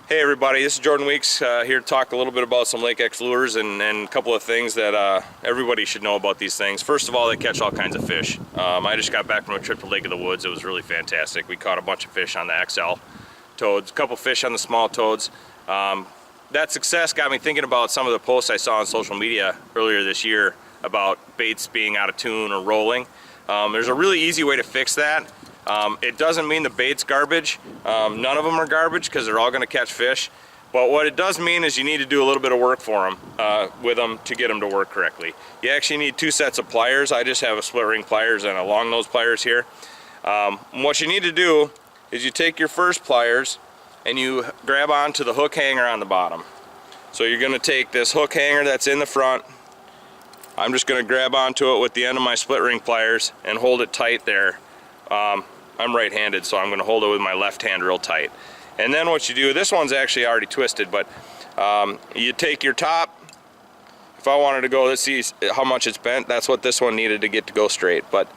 Hey everybody, this is Jordan Weeks here to talk a little bit about some Lake X lures and a couple of things that everybody should know about these things. First of all, they catch all kinds of fish. I just got back from a trip to Lake of the Woods. It was really fantastic. We caught a bunch of fish on the XL toads, a couple fish on the small toads. That success got me thinking about some of the posts I saw on social media earlier this year about baits being out of tune or rolling. There's a really easy way to fix that. It doesn't mean the bait's garbage. None of them are garbage because they're all going to catch fish. But what it does mean is you need to do a little bit of work for them, with them to get them to work correctly. You actually need two sets of pliers. I just have a split ring pliers and a long nose pliers here. What you need to do is you take your first pliers and you grab onto the hook hanger on the bottom. So you're going to take this hook hanger that's in the front. I'm just going to grab onto it with the end of my split ring pliers and hold it tight there. I'm right-handed, so I'm going to hold it with my left hand real tight. And then what you do, this one's actually already twisted, but you take your top. If I wanted to go, let's see how much it's bent. That's what this one needed to get to go straight. But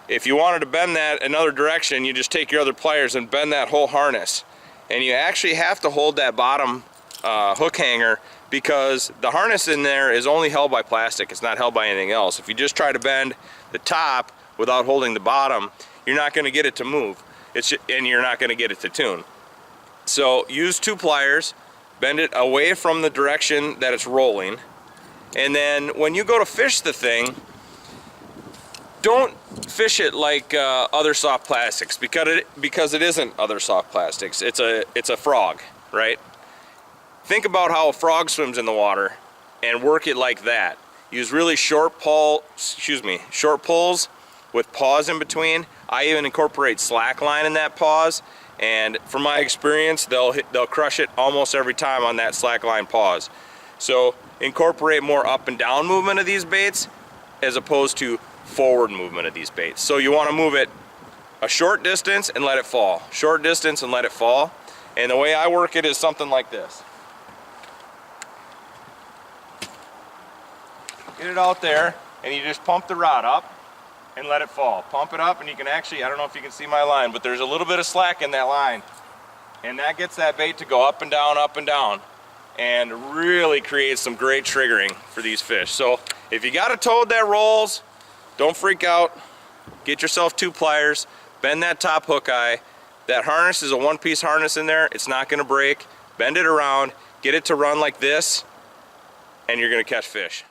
if you wanted to bend that another direction, you just take your other pliers and bend that whole harness. And you actually have to hold that bottom hook hanger because the harness in there is only held by plastic. It's not held by anything else. If you just try to bend the top without holding the bottom, you're not going to get it to move, and you're not going to get it to tune. So use two pliers, bend it away from the direction that it's rolling, and then when you go to fish the thing, don't fish it like other soft plastics because it isn't other soft plastics. It's a frog, right? Think about how a frog swims in the water and work it like that. Use really short pulls with pause in between. I even incorporate slack line in that pause, and from my experience, they'll crush it almost every time on that slack line pause. So incorporate more up and down movement of these baits as opposed to forward movement of these baits. So you want to move it a short distance and let it fall. Short distance and let it fall. And the way I work it is something like this. Get it out there and you just pump the rod up and let it fall. Pump it up and you can actually, I don't know if you can see my line, but there's a little bit of slack in that line. And that gets that bait to go up and down, and really creates some great triggering for these fish. So if you got a toad that rolls, don't freak out. Get yourself two pliers, bend that top hook eye. That harness is a one-piece harness in there. It's not gonna break. Bend it around, get it to run like this, and you're gonna catch fish.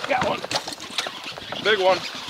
Got one. Big one.